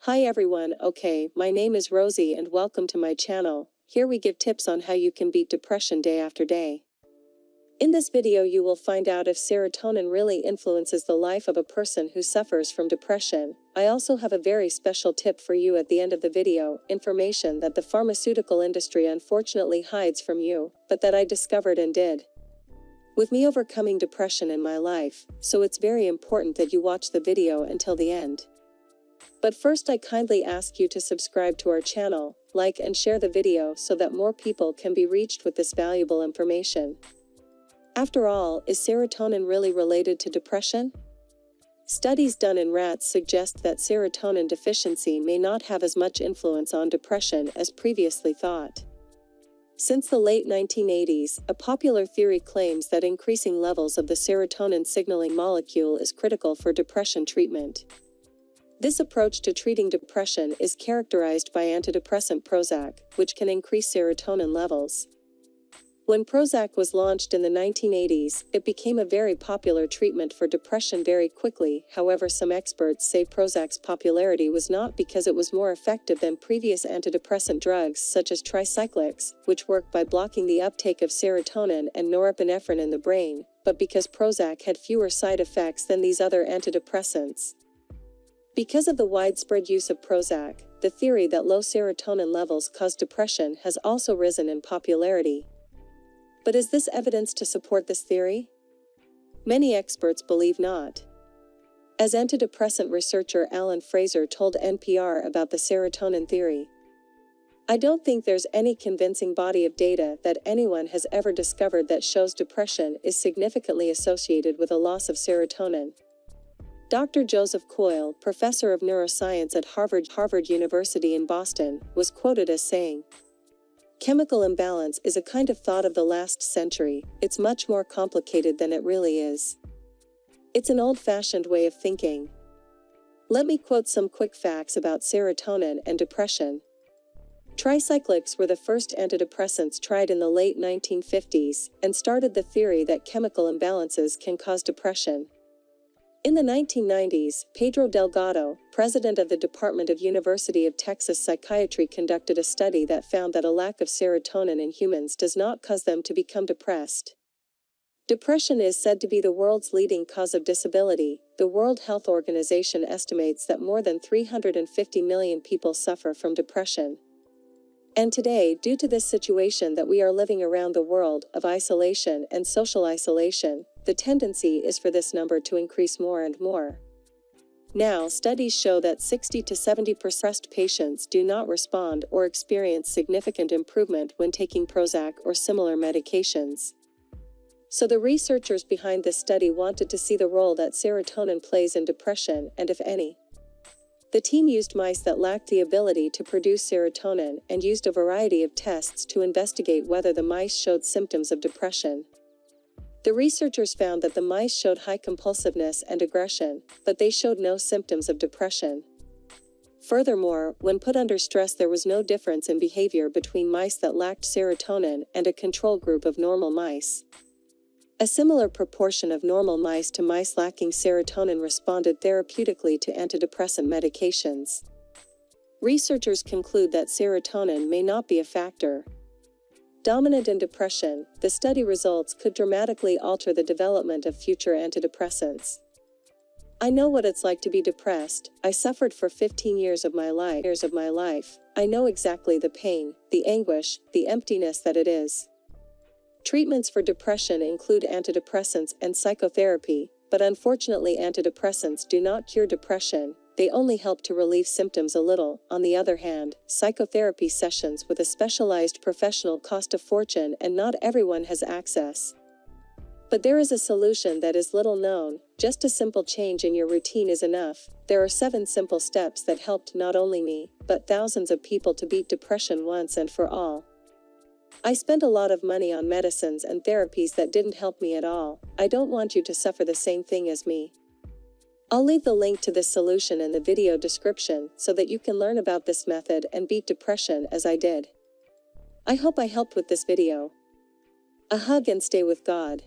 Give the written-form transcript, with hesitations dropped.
Hi everyone, my name is Rosie and welcome to my channel. Here we give tips on how you can beat depression day after day. In this video you will find out if serotonin really influences the life of a person who suffers from depression. I also have a very special tip for you at the end of the video, information that the pharmaceutical industry unfortunately hides from you, but that I discovered and did with me overcoming depression in my life, so it's very important that you watch the video until the end. But first I kindly ask you to subscribe to our channel, like and share the video so that more people can be reached with this valuable information. After all, is serotonin really related to depression? Studies done in rats suggest that serotonin deficiency may not have as much influence on depression as previously thought. Since the late 1980s, a popular theory claims that increasing levels of the serotonin signaling molecule is critical for depression treatment. This approach to treating depression is characterized by antidepressant Prozac, which can increase serotonin levels. When Prozac was launched in the 1980s, it became a very popular treatment for depression very quickly. However, some experts say Prozac's popularity was not because it was more effective than previous antidepressant drugs such as Tricyclics, which work by blocking the uptake of serotonin and norepinephrine in the brain, but because Prozac had fewer side effects than these other antidepressants. Because of the widespread use of Prozac, the theory that low serotonin levels cause depression has also risen in popularity. But is this evidence to support this theory? Many experts believe not. As antidepressant researcher Alan Fraser told NPR about the serotonin theory, "I don't think there's any convincing body of data that anyone has ever discovered that shows depression is significantly associated with a loss of serotonin." Dr. Joseph Coyle, professor of neuroscience at Harvard University in Boston, was quoted as saying, "Chemical imbalance is a kind of thought of the last century. It's much more complicated than it really is. It's an old-fashioned way of thinking." Let me quote some quick facts about serotonin and depression. Tricyclics were the first antidepressants tried in the late 1950s and started the theory that chemical imbalances can cause depression. In the 1990s, Pedro Delgado, president of the Department of University of Texas Psychiatry, conducted a study that found that a lack of serotonin in humans does not cause them to become depressed. Depression is said to be the world's leading cause of disability. The World Health Organization estimates that more than 350 million people suffer from depression. And today, due to this situation that we are living around the world of isolation and social isolation, the tendency is for this number to increase more and more. Now, studies show that 60 to 70% of patients do not respond or experience significant improvement when taking Prozac or similar medications. So the researchers behind this study wanted to see the role that serotonin plays in depression and if any. The team used mice that lacked the ability to produce serotonin and used a variety of tests to investigate whether the mice showed symptoms of depression. The researchers found that the mice showed high compulsiveness and aggression, but they showed no symptoms of depression. Furthermore, when put under stress, there was no difference in behavior between mice that lacked serotonin and a control group of normal mice. A similar proportion of normal mice to mice lacking serotonin responded therapeutically to antidepressant medications. Researchers conclude that serotonin may not be a factor dominant in depression. The study results could dramatically alter the development of future antidepressants. "I know what it's like to be depressed. I suffered for 15 years of my life. I know exactly the pain, the anguish, the emptiness that it is." Treatments for depression include antidepressants and psychotherapy, but unfortunately antidepressants do not cure depression. They only help to relieve symptoms a little. On the other hand, psychotherapy sessions with a specialized professional cost a fortune and not everyone has access. But there is a solution that is little known. Just a simple change in your routine is enough. There are 7 simple steps that helped not only me, but thousands of people to beat depression once and for all. I spent a lot of money on medicines and therapies that didn't help me at all. I don't want you to suffer the same thing as me. I'll leave the link to this solution in the video description so that you can learn about this method and beat depression as I did. I hope I helped with this video. A hug and stay with God.